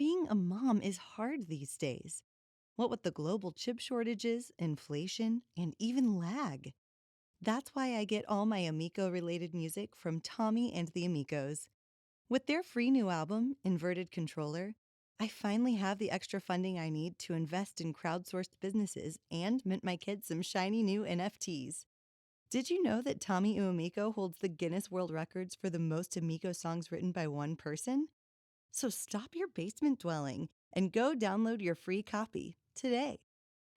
being a mom is hard these days. What with the global chip shortages, inflation, and even lag. That's why I get all my Amico-related music from Tommy and the Amicos. With their free new album, Inverted Controller, I finally have the extra funding I need to invest in crowdsourced businesses and mint my kids some shiny new NFTs. Did you know that Tommy Amico holds the Guinness World Records for the most Amico songs written by one person? So stop your basement dwelling and go download your free copy today.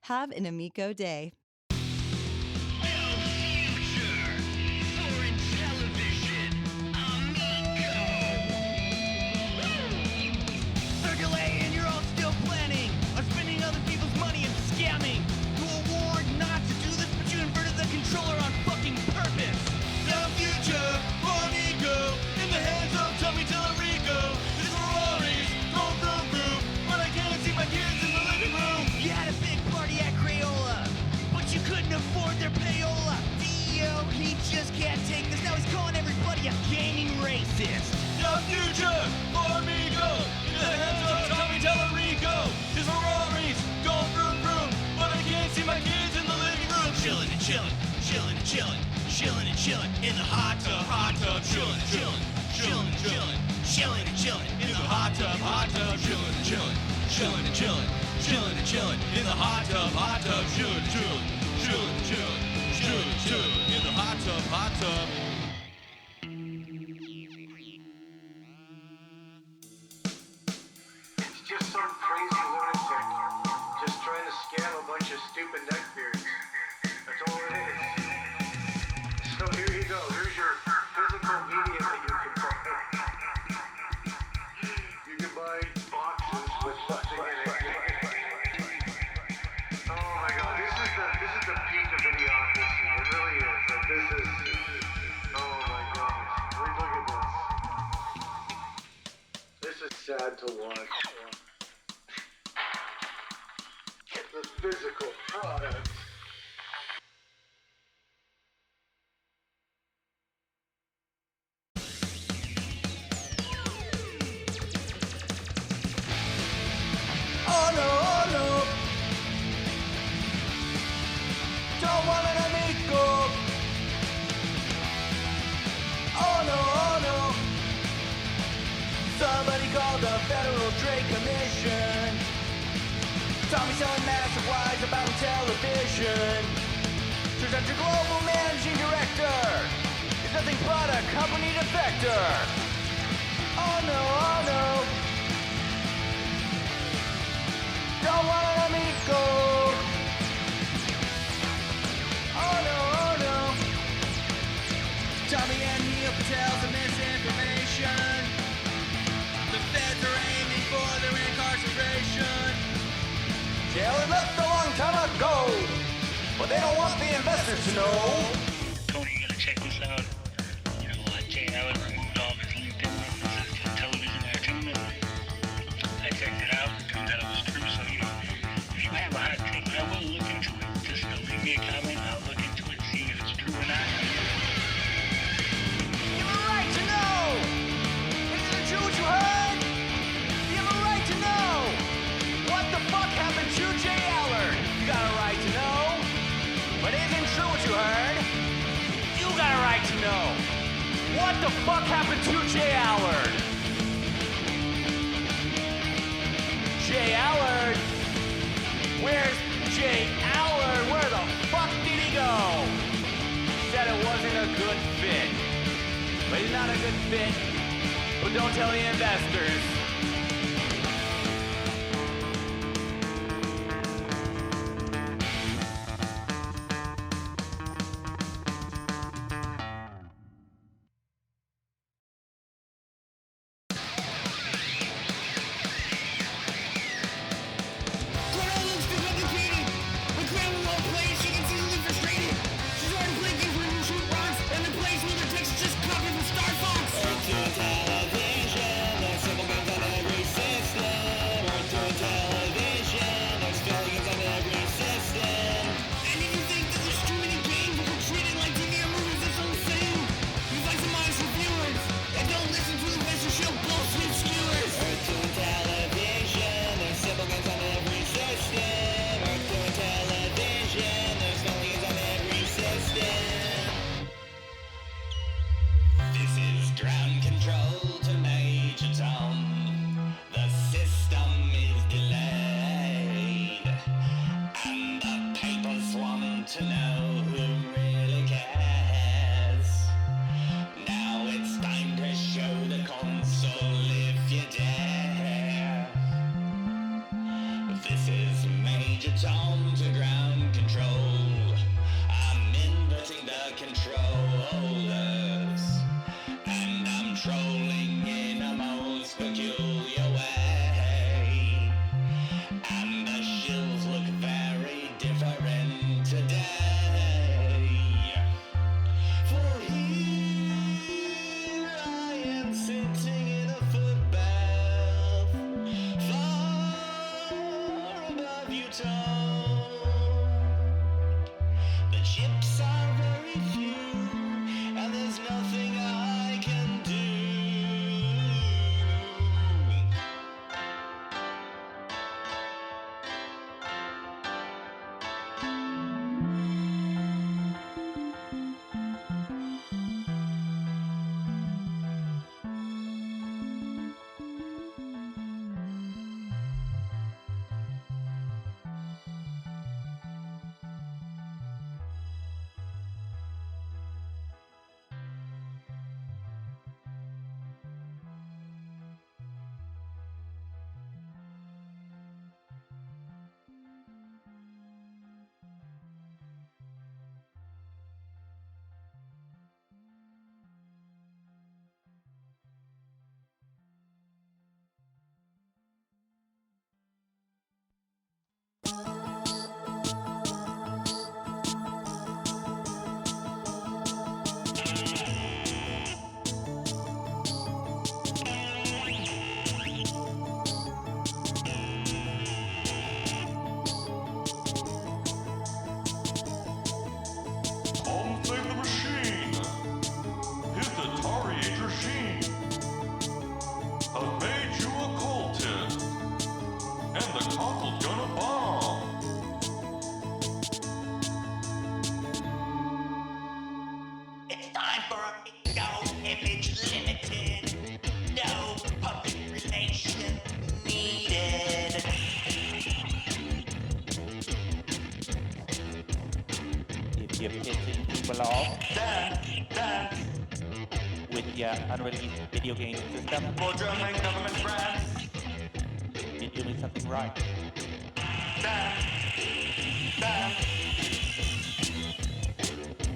Have an Amico day. Controller on fucking purpose. The future for Amico in the hands of Tommy Tellerico. This Ferrari's going vroom vroom, but I can't see my kids in the living room. You had a big party at Crayola, but you couldn't afford their payola. CEO, he just can't take this. Now he's calling everybody a gaming racist. The future for Amico in the hands of Tommy Tellerico. This Ferrari's going vroom vroom, but I can't see my kids in the living room. Chillin' and chillin'. Chillin' and chillin', chillin' and chillin' in the hot tub, chillin' and chillin', chillin' and chillin', chillin' and chillin' in the hot tub, chillin' and chillin', chillin' and chillin', chillin' and chillin' in the hot tub, chillin' and chillin', chillin' and chillin', chillin' and chillin' in the hot tub. It's just some crazy lunatic just trying to scam a bunch of stupid neckbeards. That's all it is. So here you go. Here's your physical media that you can buy. You can buy boxes with something in it. Oh my God, this is the peak of idiocracy. It really is. Like this is. Oh my gosh. Look at this. This is sad to watch. The physical product. Oh no, don't want an Amico. Oh no, somebody called the Federal Trade Commission. Tommy selling massive lies about television. Turns out your global managing director is nothing but a company defector. Oh no, don't want an Amico. Oh no, Tommy and Neil Patel's a misinformation. The feds are aiming for their incarceration. Jail left a long time ago, but they don't want the investors to know. Tony, you gotta check this out. You know, Jay Allard removed all of his LinkedIn references to television entertainment. I checked it out. It turns out it was true. So, you know, if you have a hot take, I will look into it. Just leave me a comment. I'll look into it, see if it's true or not. You have a right to know. Isn't it true what you heard? You have a right to know. What the fuck happened to Jay Allard? You got a right to know. But isn't true what you heard? You got a right to know. What the fuck happened to Jay Allard? Jay Allard? Where's Jay Allard? Where the fuck did he go? Said it wasn't a good fit. But he's not a good fit. But don't tell the investors. Television, the simple unreleased video game system. For German government grants. You're doing something right. Stand.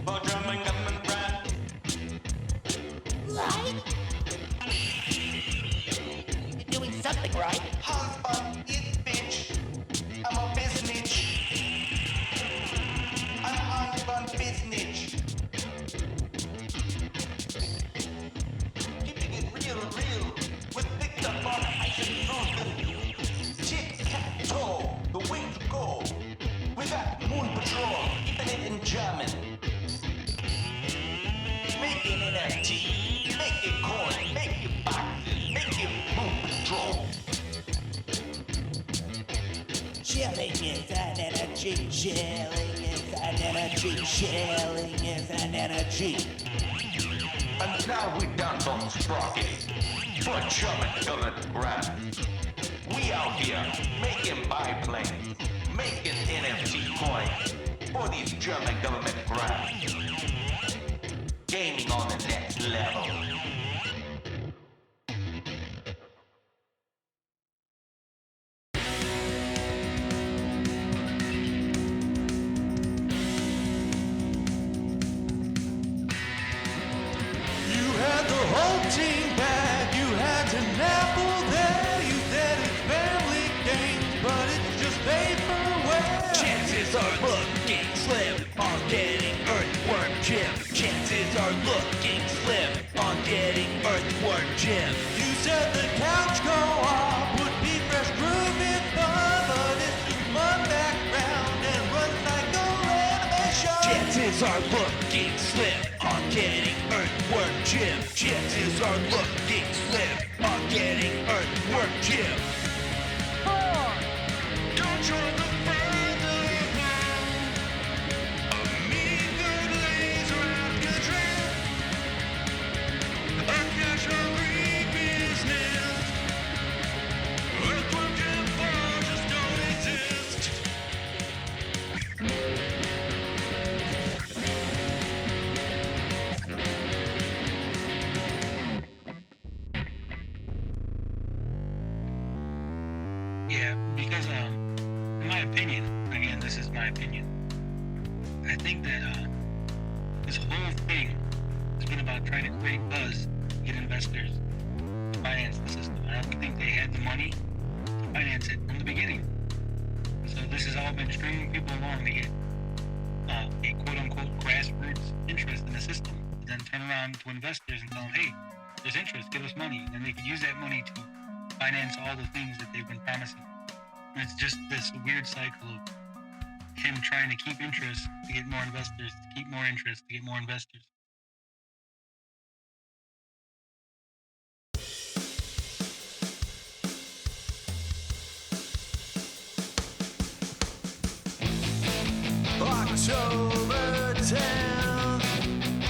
For German government grants. You're doing something right. Husband is bitch. I'm a business. I'm husband business. Keeping it real with Victor von Eisenberg. Tic-tac-toe, the way to go. We got Moon Patrol, keeping it in German. Making it NFT, make it coin, make it boxes, make it Moon Patrol. Chilling is an energy, chilling is an energy, chilling is an energy. And now we dance on Sprocket for German government grant. We out here making biplanes, making NFT coins for these German government grants. Gaming on the next level. You had the whole team back, you had an apple there, you said it's family games, but it's just vaporware. Chances are looking slim on getting Earthworm Jim. Chances are looking slim on getting Earthworm Jim. You said the couch co-op would be fresh grooving fun, but it's just one background and runs like a renovation. Chances are looking slim on getting Earthworm Jim. Chances are looking slim on getting Earthworm Jim. Don't join the further Amigo laser out your trip. A casualty business. Earthworm Jim bars just don't exist. Yeah, because in my opinion, again, this is my opinion, I think that this whole thing has been about trying to create buzz, get investors to finance the system. I don't think they had the money to finance it from the beginning. So this has all been stringing people along to get a quote-unquote grassroots interest in the system, then turn around to investors and tell them, hey, there's interest, give us money. And then they could use that money to finance all the things that they've been promising. And it's just this weird cycle of him trying to keep interest to get more investors, to keep more interest to get more investors. October 10th,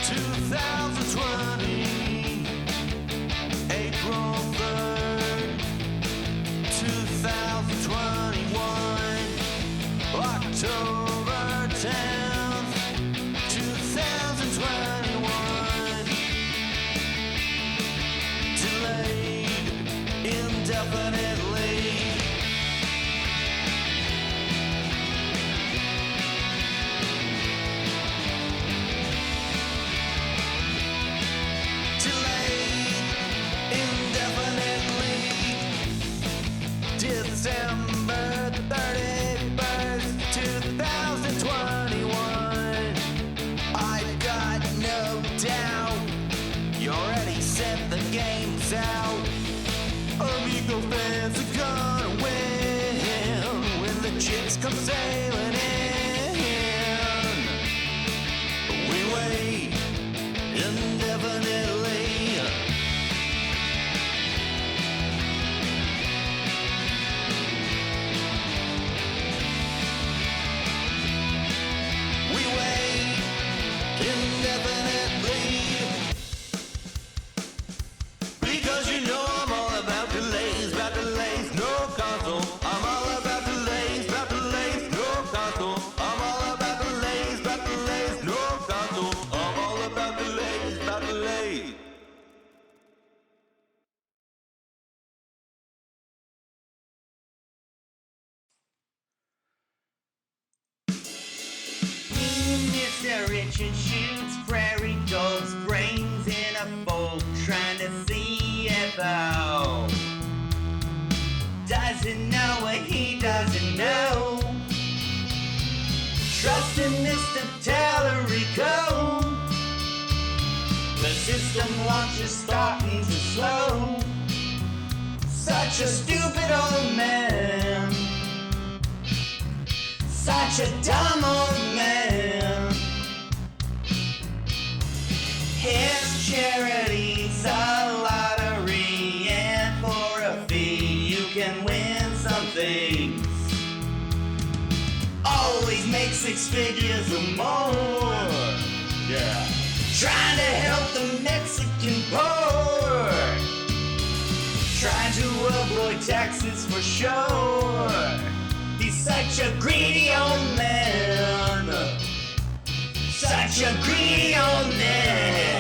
2020, April 3rd, 2021, October 10th, 2021, delayed indefinitely. December 31st, 2021. I've got no doubt you already sent the games out. Amigo fans are gonna win when the chicks come sailing in. We wait indefinitely. Because you know I'm all about delays, no console. I'm all about delays, no console. Richard shoots prairie dogs' brains in a bowl, trying to CFO. Doesn't know what he doesn't know. Trusting Mr. Tallarico. The system launch is starting to slow. Such a stupid old man. Such a dumb old man. His charity's a lottery, and for a fee you can win some things. Always make 6 figures or more. Yeah. Trying to help the Mexican poor. Trying to avoid taxes for sure. He's such a greedy old man. Such a greedy old man.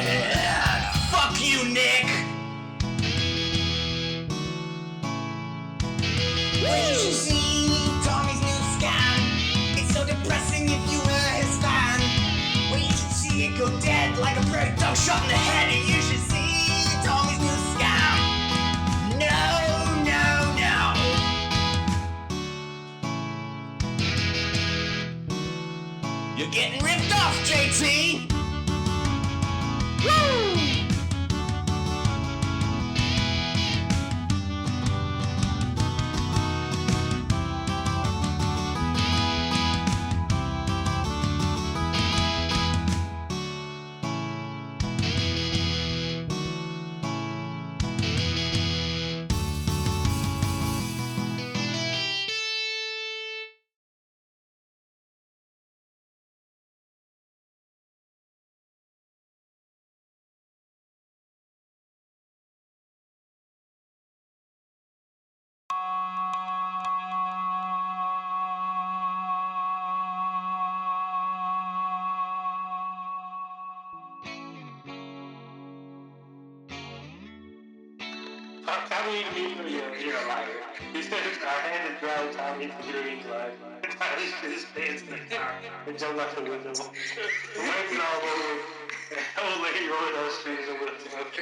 Fuck you, Nick. Well, you should see Tommy's new scan. It's so depressing if you were his fan. Well, you should see it go dead like a prairie dog shot in the head. And you should see Tommy's new scan. No. You're getting ripped off, JT! Woo! Tommy needs to be a liar. He said our hand is dry, Tommy needs to be dry. Tommy shit his pants in the car and jumped out the window. Raining all over. The old lady rolling those streets over the top.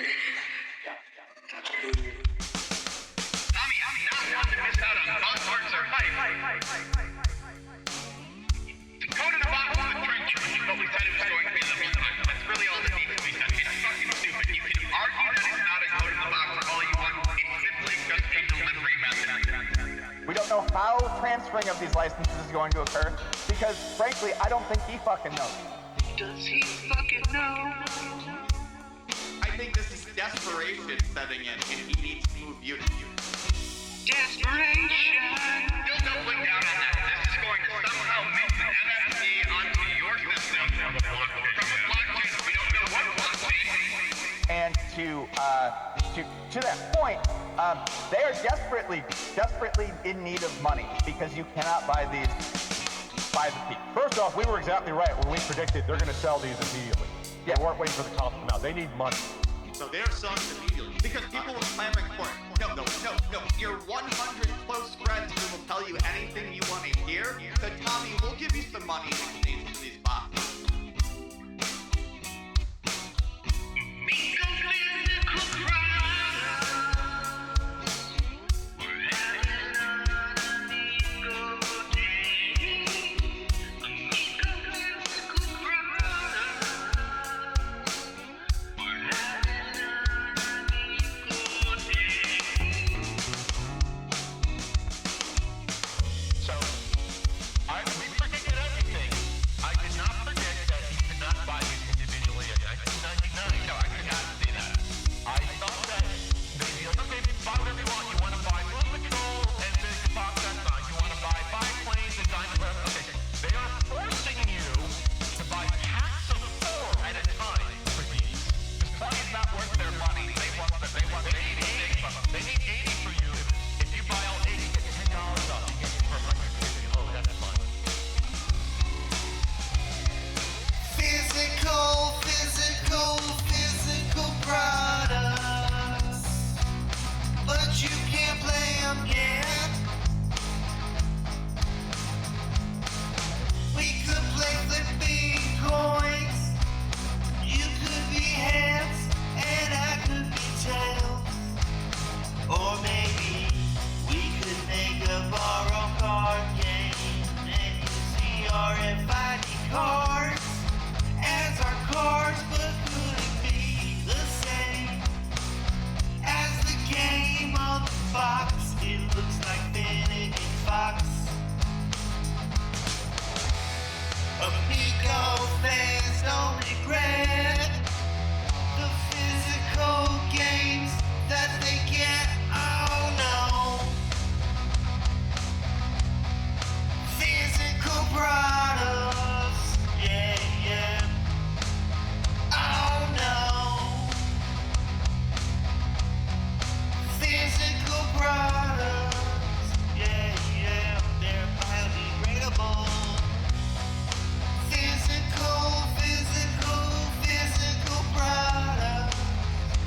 Tommy, I'm not one to miss out on concerts or fights. The code in the box is the drink charge, but we said it was going to be the whole time. That's really all that needs to be done. It's fucking stupid. You can argue that it's not a code in the box all you want. It's simply just a delivery method. We don't know how transferring of these licenses is going to occur because, frankly, I don't think he fucking knows. Does he fucking know? I think this is desperation setting in, and he needs to move unit. Desperation. Still doubling down on that. This is going to somehow mix an NFT onto your system from a blockchain. We don't know what blockchain. And to that point, they are desperately in need of money because you cannot buy these by the peak. First off, we were exactly right when we predicted they're going to sell these immediately. Yeah. They weren't waiting for the cost to come out. They need money. So they're selling immediately because people were clamoring for it. No. Your 100 close friends who will tell you anything you want to hear said, Tommy, we'll give you some money in exchange for these boxes. Physical products, but you can't play them yet. We could play flipping coins It looks like Finnigan Fucked. Amico fans don't regret the physical games that they get. Oh no. Physical products. Yeah, yeah. Oh no. Physical products. Yeah, yeah. They're biodegradable. Physical products.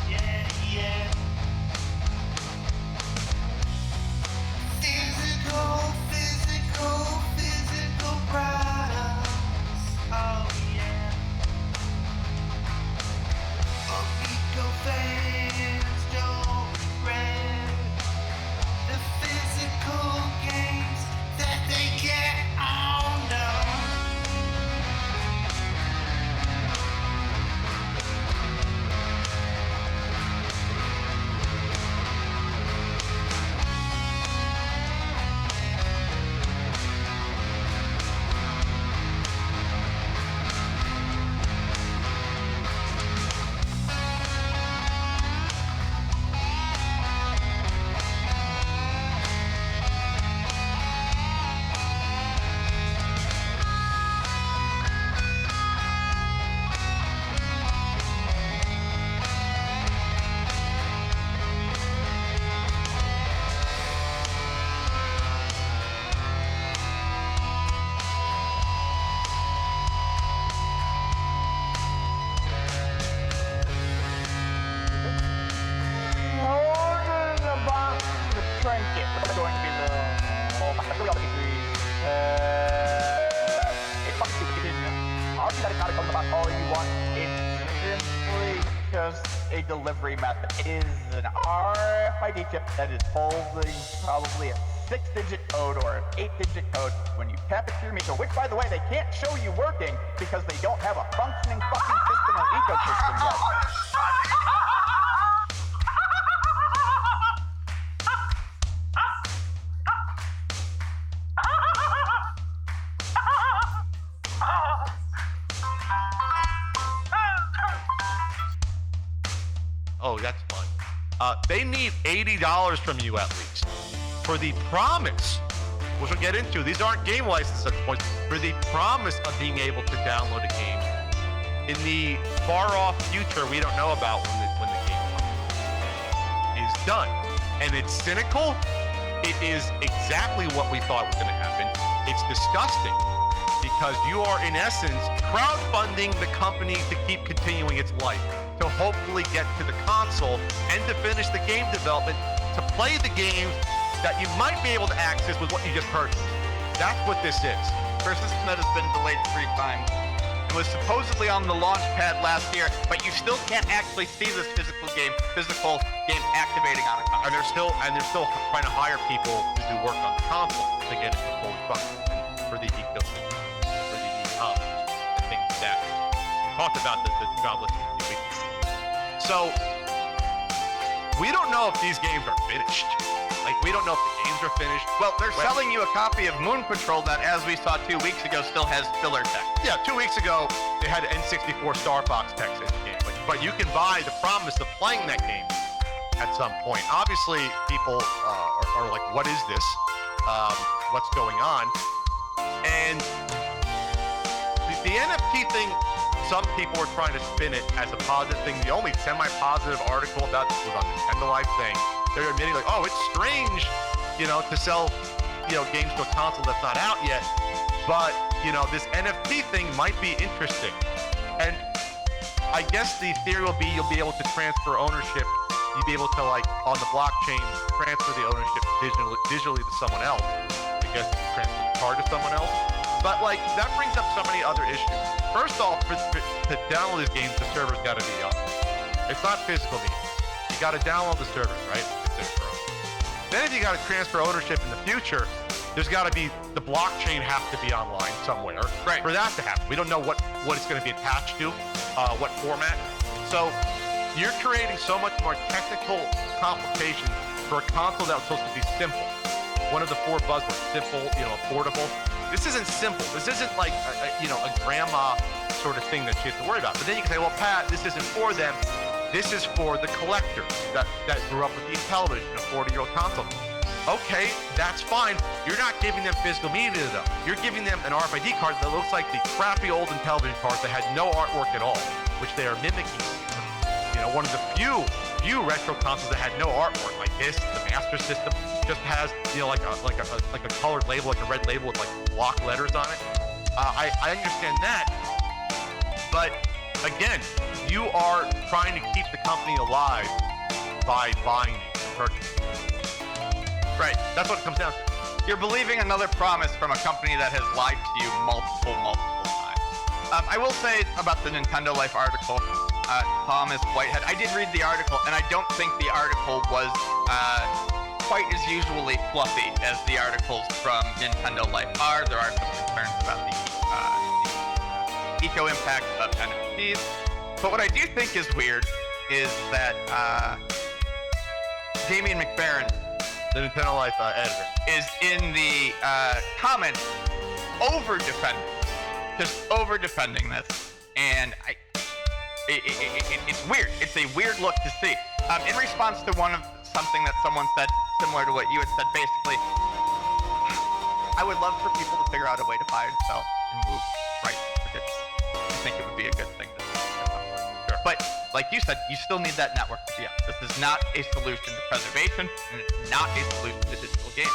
Yeah, yeah. Physical products. Oh, yeah. Amico fans don't regret the physical games that they get. Oh, no. A delivery method. It is an RFID chip that is holding probably a 6-digit code or an 8-digit code when you tap it to your Amico, which, by the way, they can't show you working because they don't have a functioning fucking system or ecosystem yet. Oh, that's fun. They need $80 from you at least for the promise, which we'll get into. These aren't game licenses at this point. For the promise of being able to download a game in the far-off future we don't know about when the game is done. And it's cynical. It is exactly what we thought was going to happen. It's disgusting because you are, in essence, crowdfunding the company to keep continuing its life, to hopefully get to the console and to finish the game development, to play the games that you might be able to access with what you just heard. That's what this is. For a system that has been delayed 3 times, it was supposedly on the launch pad last year, but you still can't actually see this physical game activating on a console. And they're still trying to hire people to do work on the console to get it fully functional for the ecosystem, for the e-commerce, and things like that. We talked about the job list a few weeks ago. So we don't know if these games are finished. Like, we don't know if the games are finished. Well, they're selling you a copy of Moon Patrol that, as we saw 2 weeks ago, still has filler text. Yeah, 2 weeks ago, they had N64 Star Fox text in the game. But you can buy the promise of playing that game at some point. Obviously, people are like, what is this? What's going on? And the NFT thing, some people are trying to spin it as a positive thing. The only semi-positive article about this was on Nintendo Live saying, they're admitting like, oh, it's strange, to sell, games to a console that's not out yet. But, this NFT thing might be interesting. And I guess the theory will be you'll be able to transfer ownership. You'll be able to, on the blockchain, transfer the ownership digitally to someone else. I guess you can transfer the card to someone else. But, that brings up so many other issues. First off, to download these games, the server's got to be up. It's not physical media. You got to download the servers, right? Then if you got to transfer ownership in the future, there's got to be, the blockchain has to be online somewhere for that to happen. We don't know what it's going to be attached to, what format. So you're creating so much more technical complications for a console that was supposed to be simple. One of the 4 buzzwords, simple, affordable. This isn't simple. This isn't like a grandma sort of thing that she has to worry about. But then you can say, well, Pat, this isn't for them. This is for the collector that grew up with the Intellivision, a 40-year-old console. Okay, that's fine. You're not giving them physical media though. You're giving them an RFID card that looks like the crappy old Intellivision cards that had no artwork at all, which they are mimicking. One of the few retro consoles that had no artwork, like this, the Master System, just has like a colored label, like a red label with like block letters on it. I understand that, but again, you are trying to keep the company alive by buying these and purchasing. Right, that's what it comes down to. You're believing another promise from a company that has lied to you multiple times. I will say about the Nintendo Life article, Thomas Whitehead, I did read the article, and I don't think the article was quite as usually fluffy as the articles from Nintendo Life are. There are some concerns about the eco impact of NFTs. But what I do think is weird is that Damian McFerrin, the Nintendo Life editor, is in the comments over defending this, and it's weird. It's a weird look to see. In response to something that someone said, similar to what you had said, basically, I would love for people to figure out a way to buy and sell and move rights for digital. I think it would be a good thing to do. Sure. But like you said, you still need that network to be up. This is not a solution to preservation, and it's not a solution to digital games.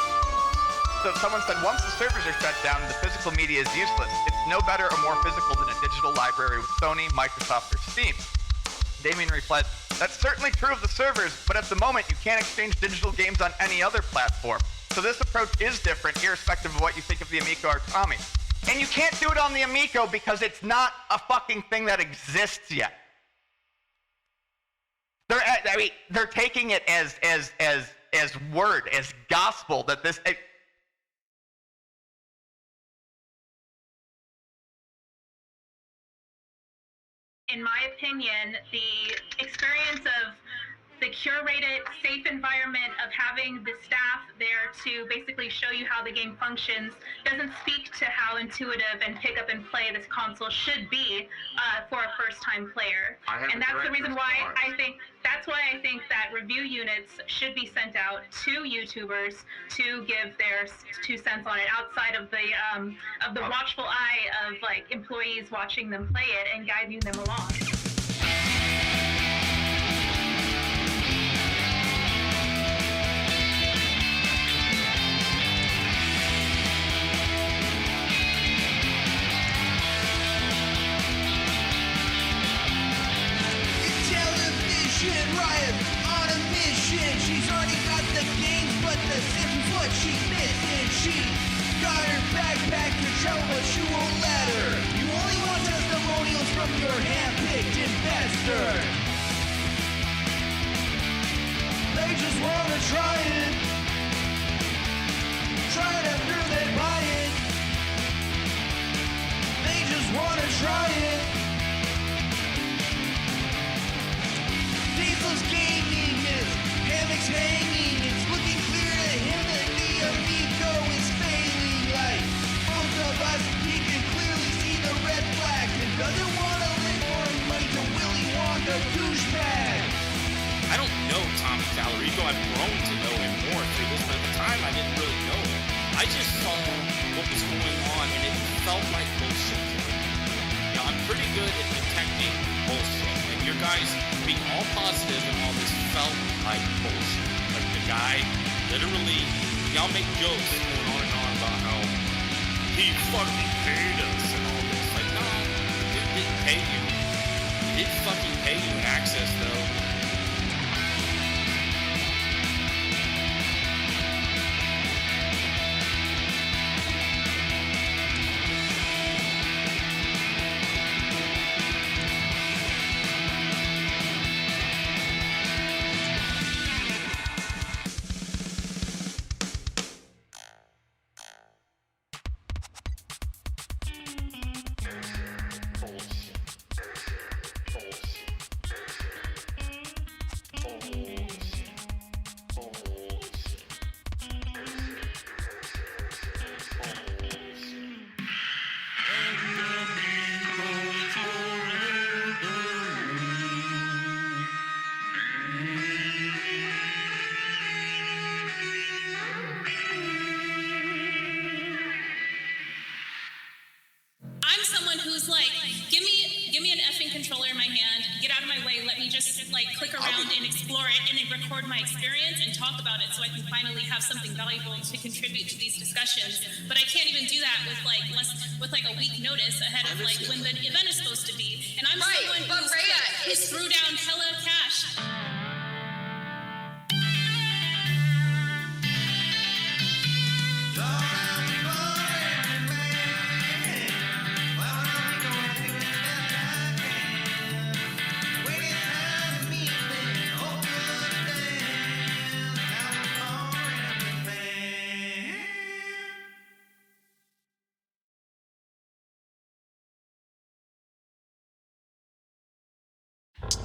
So someone said, once the servers are shut down, the physical media is useless. It's no better or more physical than a digital library with Sony, Microsoft, or Steam. Damien replies, that's certainly true of the servers, but at the moment you can't exchange digital games on any other platform. So this approach is different, irrespective of what you think of the Amico or Tommy. And you can't do it on the Amico because it's not a fucking thing that exists yet. They're taking it as word, as gospel, that this... In my opinion, the experience of the curated, safe environment of having the staff there to basically show you how the game functions doesn't speak to how intuitive and pick up and play this console should be for a first-time player. And that's the reason why I think that review units should be sent out to YouTubers to give their 2 cents on it, outside of the watchful eye of like employees watching them play it and guiding them along. Riot on a mission. She's already got the games, but the Simpsons what she's missing. She got her backpack to show, but you won't let her. You only want testimonials from your hand-picked investor. They just wanna try it after they buy it. They just wanna try it. Diesel's gaming is hammocks hanging. It's looking clear to him that the Amico is failing. Like both of us, he can clearly see the red flag and doesn't want to lend more money to Willy Wonka douchebag. I don't know Tommy Tallarico. I've grown to know him more through this, but at the time I didn't really know him. I just saw what was going on and it felt like bullshit to me. Now, I'm pretty good at detecting bullshit. Your guys being all positive and all this felt like bullshit. Like the guy literally, y'all make jokes going on and on about how he fucking paid us and all this. Like, no, dude didn't pay you. He didn't fucking pay you access though. around and explore it and then record my experience and talk about it so I can finally have something valuable to contribute to these discussions. But I can't even do that with like a week notice ahead of like when the event is supposed to be. And I'm someone who threw down hella cash.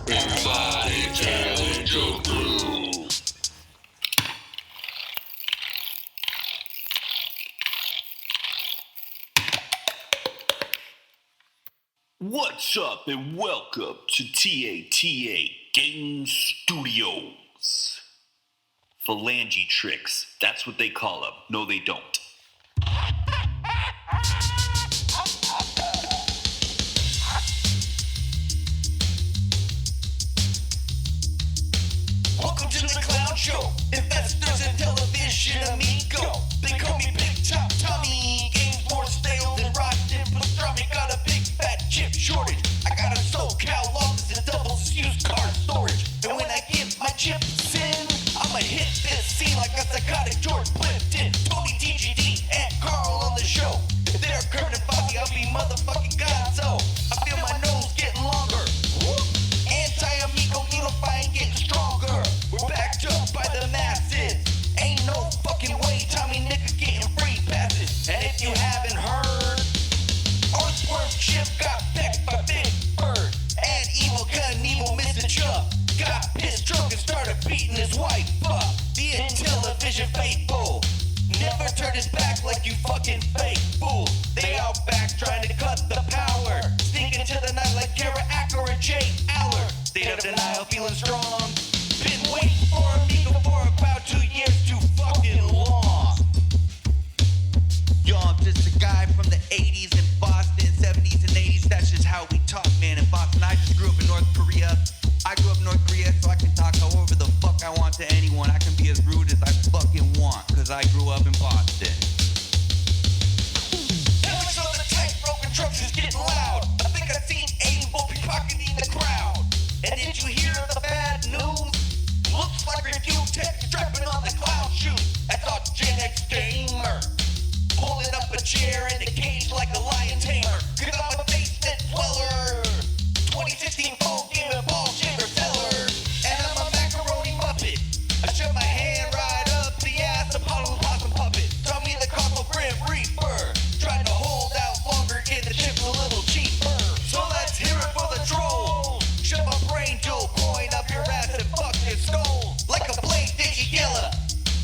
Everybody challenge your crew. What's up and welcome to TATA Game Studios. Phalange tricks, that's what they call them. No, they don't. Welcome to the clown show. Investors Intellivision Amico. They call me Big Top Tommy. Games more stale than rotten pastrami. Got a big fat chip shortage. I got a SoCal office and double used car storage. And when I get my chips in, I'ma hit this scene like a psychotic George Plimpton. Tony TGD and Carl on the show. If they're Kurt and Bobby, I'll be motherfucking Gonzo. I feel my nose getting longer. Anti-Amico unifying, getting stronger. We're backed up by the masses. Ain't no fucking way Tommy nigga getting free passes. And if you haven't heard, Earthworm Chip got pecked by Big Bird. And Evil Knievel Mr. Chubb got pissed drunk and started beating his wife up. The Intellivision faithful never turned his back like you fucking fake fool. They out back trying to cut the power. Sneaking to the night like Kara Acker and Jay Allard. State of denial, feeling strong. Been waiting for Amigo for about 2 years too fucking long. Yo, I'm just a guy from the 80s in Boston, 70s and 80s. That's just how we talk, man, in Boston. I just grew up in North Korea. I grew up in North Korea, so I can talk however the fuck I want to anyone. I can be as rude as I fucking want, cause I grew up in Boston. Helmets on the tight broken trucks is getting loud. I think I seen Aiden Volpe pocketing the crowd. And did you hear the bad news? Looks like review tech strapping on the clown shoe. I thought Gen X gamer pulling up a chair in a cage like a lion tamer. Cause I'm a basement dweller. 2016 phone game and ball chamber teller. And I'm a macaroni muppet. I shove my hand right up the ass of Apollo Possum puppet. Tell me the Cosmo Grim Reaper. Trying to hold out longer, get the chips a little cheaper. So let's hear it for the troll. Shove a brain dual coin up your ass and fuck your skull. Like a blade Digigilla.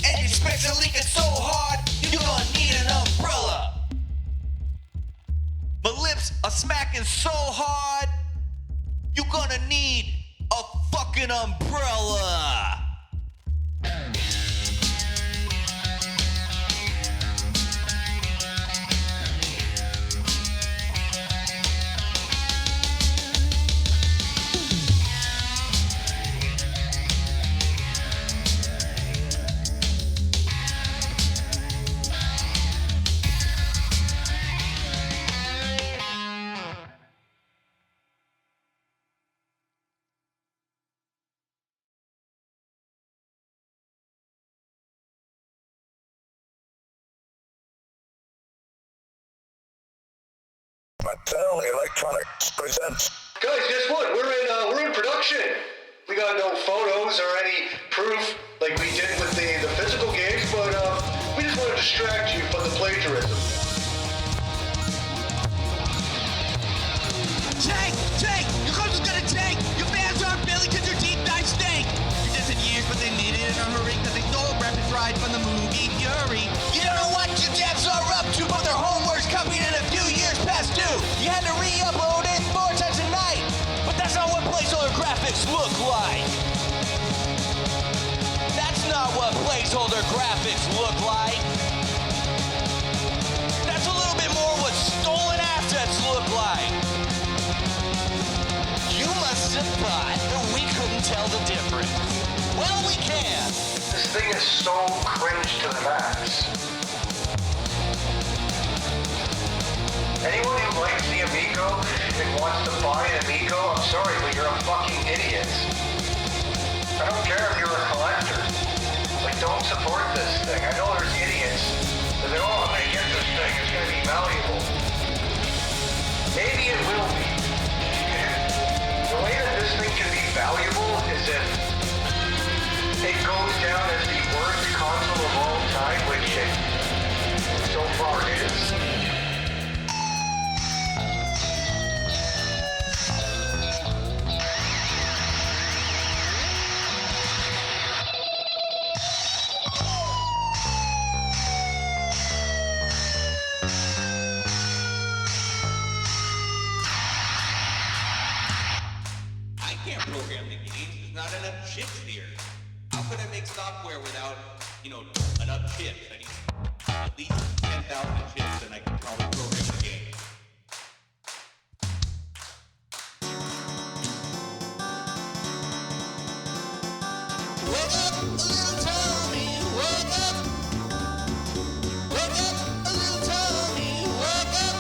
And your specs are leaking so hard, you're gonna need an umbrella. My lips are smacking so hard, you're gonna need a fucking umbrella. Mattel Electronics presents. Guys, guess what? We're in production. We got no photos or any proof like we did with the physical games, but we just want to distract you from the plagiarism. Take! Your coach is gonna take! Your fans aren't Billy cause your deep dive stink! You just in years, but they made it in a hurry cause they stole rapid ride from the movie Fury. You don't know what your devs are up to, but their homework's copied in a few years past due. You had to re-upload it 4 times a night, but that's not what placeholder graphics look like. That's not what placeholder graphics look like. That's a little bit more what stolen assets look like. You must have thought that we couldn't tell the difference. care. This thing is so cringe to the max. Anyone who likes the Amico and wants to buy an Amico, I'm sorry, but you're a fucking idiot. I don't care if you're a collector. Like, don't support this thing. I know there's idiots that say, oh, I'm gonna get this thing, it's gonna be valuable. Maybe it will be. The way that this thing can be valuable is if it goes down as the worst console of all time, which it so far is. Not enough chips here. How could I make software without, enough chips? I need at least 10,000 chips and I can probably program the game. Wake up, little Tommy, wake up. Wake up, little Tommy, wake up.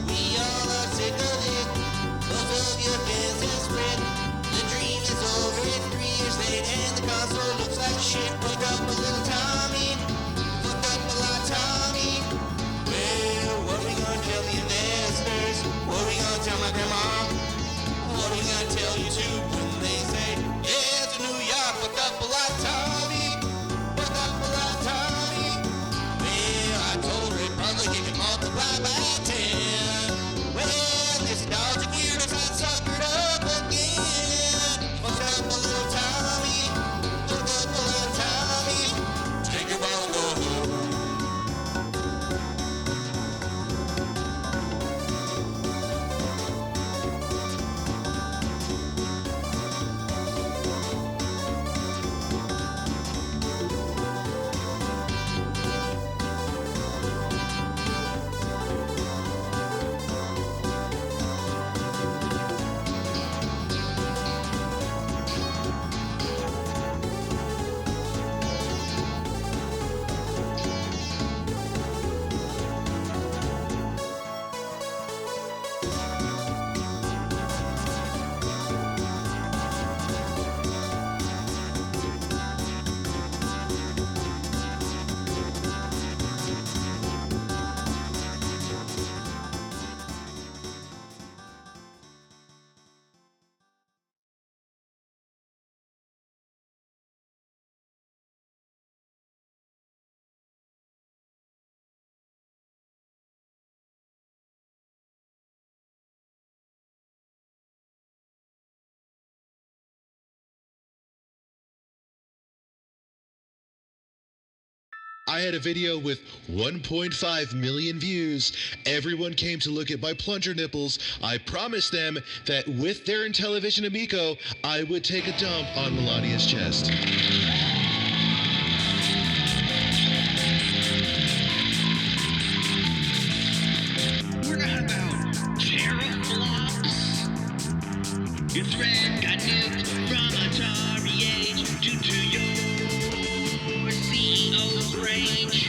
We all are sick of it. Most of your fans have spread. The dream is over, it's 3 years late, and the console looks like shit. Wake up, a little Tommy. Wake up, a lot, Tommy. Well, what are we gonna tell the investors? What are we gonna tell my grandma? What are we gonna tell you too when they say, yeah, it's New York, wake up, a lot, Tommy. Wake up, a lot, Tommy. Well, I told her it probably can multiply by 10. Well, this dog's a gear, it's not suckered up again. Wake up, a little Tommy. Wake up, a little Tommy. Take your ball and go home. I had a video with 1.5 million views. Everyone came to look at my plunger nipples. I promised them that with their Intellivision Amico, I would take a dump on Melania's chest. We're about teraflops. Your thread got nuked from Atari Age due to your CO's rage.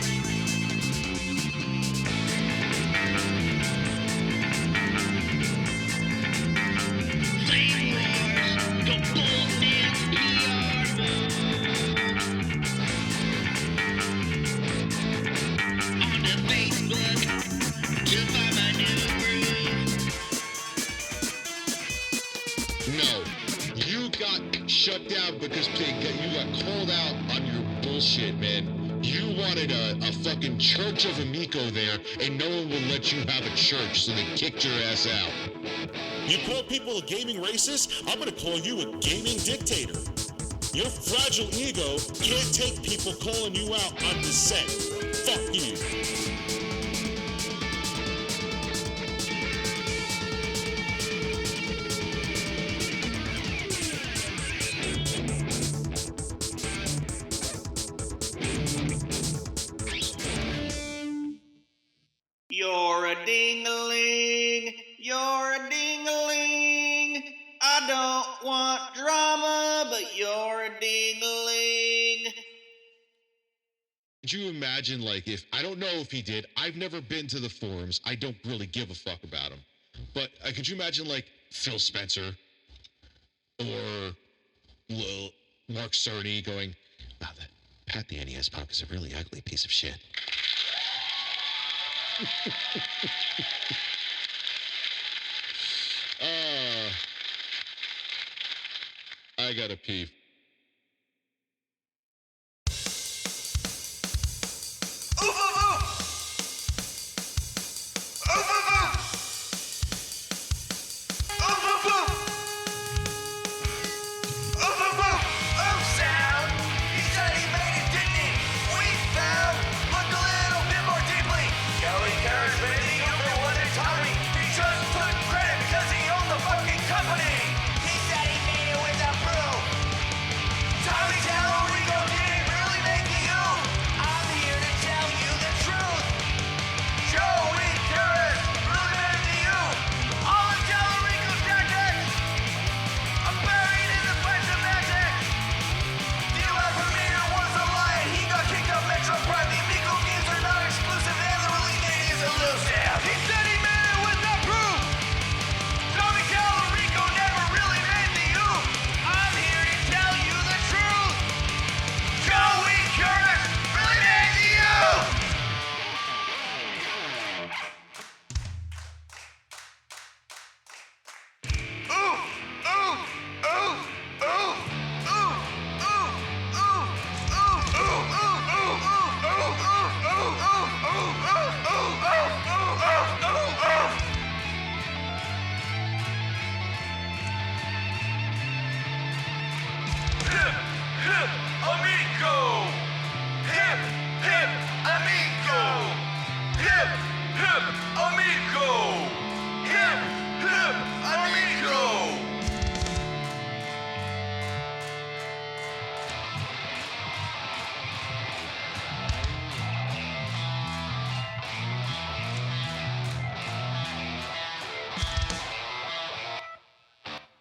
Flame wars, go boldness, PR onto Facebook to find my new groove. No, you got shut down because you got called out on your bullshit, man. You wanted a fucking church of Amico there, and no one will let you have a church, so they kicked your ass out. You call people a gaming racist? I'm gonna call you a gaming dictator. Your fragile ego can't take people calling you out on dissent. Fuck you. You're a ding-a-ling, you're a ding-a-ling. I don't want drama, but you're a ding-a-ling. Could you imagine, like, if, I don't know if he did, I've never been to the forums, I don't really give a fuck about him, but could you imagine, like, Phil Spencer or Mark Cerny going, wow, that Pat the NES Punk is a really ugly piece of shit. I gotta pee.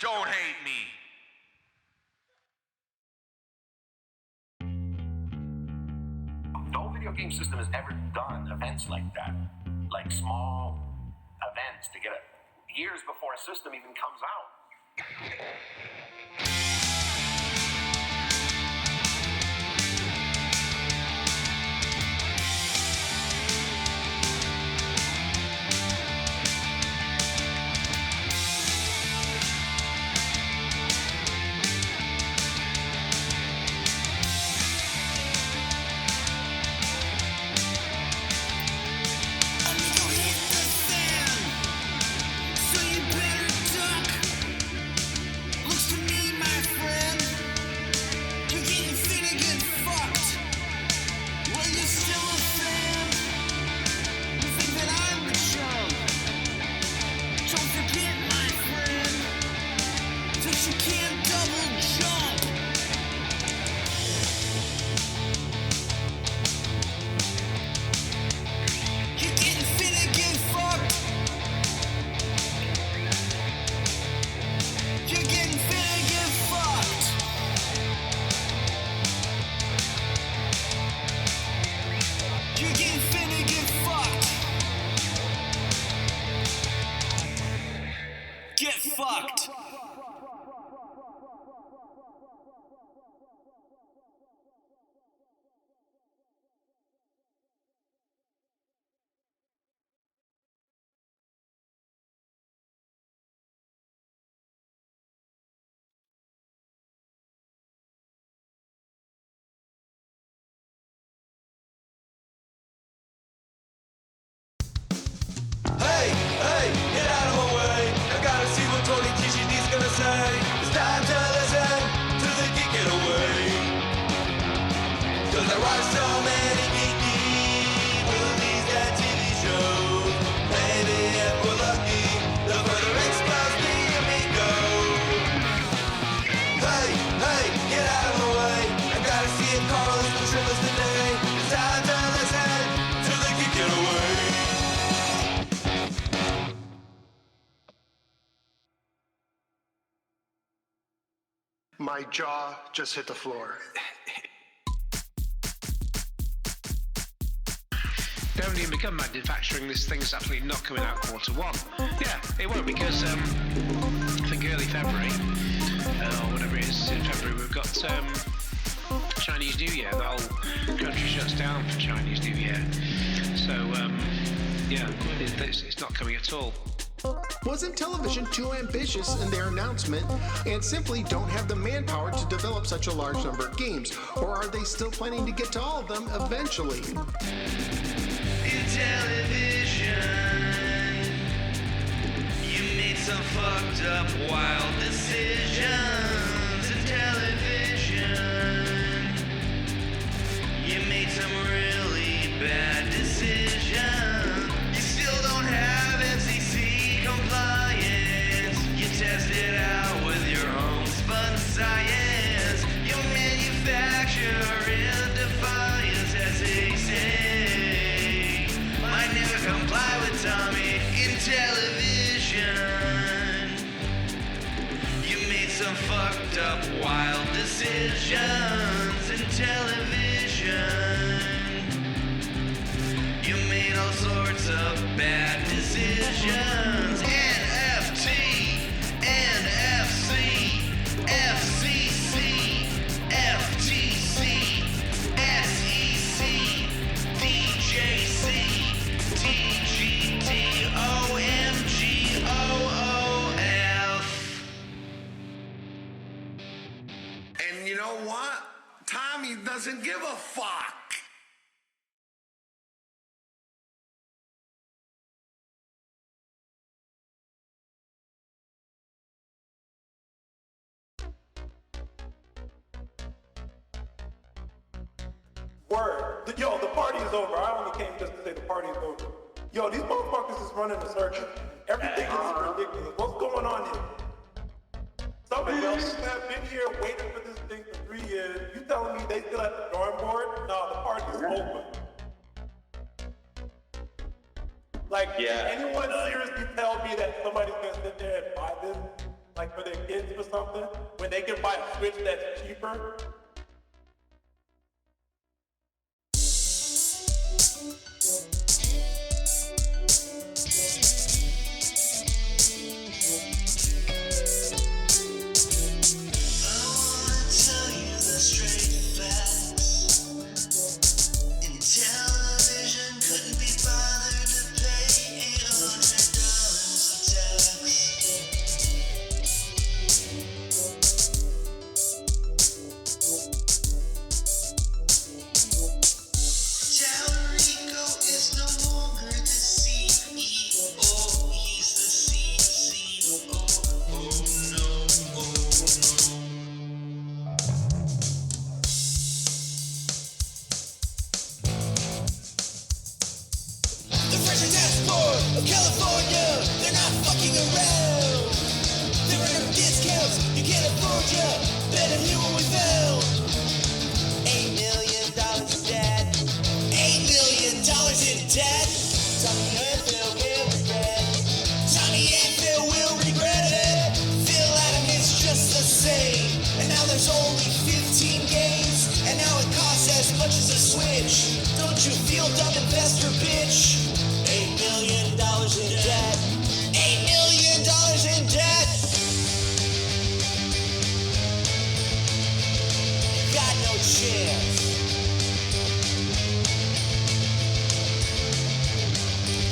Don't hate me. No video game system has ever done events like that. Like small events to get it years before a system even comes out. It's time to listen to the Geek Getaway. 'Cause there are so many geeky movies and TV shows. Maybe if we're lucky, they'll further expose the Amico. Hey, hey, get out of the way. I've got to see if Carl is the trimmers today. It's time to listen to the Geek Getaway. My jaw just hit the floor. they haven't even begun manufacturing. This thing's absolutely not coming out Q1. Yeah, it won't, because I think early February, or whatever it is, in February, we've got Chinese New Year. The whole country shuts down for Chinese New Year. So, yeah, it's not coming at all. Was Intellivision too ambitious in their announcement and simply don't have the manpower to develop such a large number of games? Or are they still planning to get to all of them eventually? Intellivision, you made some fucked up wild decisions. Intellivision, you made some really bad decisions. You still don't have FCC compliance. You test it out with your homespun science. You manufacture in defiance, as they say. Might never comply with Tommy. Intellivision, you made some fucked up wild decisions. Intellivision, you made all sorts of bad decisions. NFT, NFC, FCC, FTC, SEC, DJC, TGT, OMG, OOF. And you know what? Tommy doesn't give a fuck. Word. Yo, the party is over. I only came just to say the party is over. Yo, these motherfuckers is running a circuit. Everything is ridiculous. What's going on here? Some of y'all have been here waiting for this thing for 3 years. You telling me they still at the drawing board? Nah, the party is over. Like, anyone seriously tell me that somebody's gonna sit there and buy this, like for their kids or something, when they can buy a Switch that's cheaper?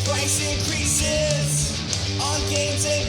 Price increases on games and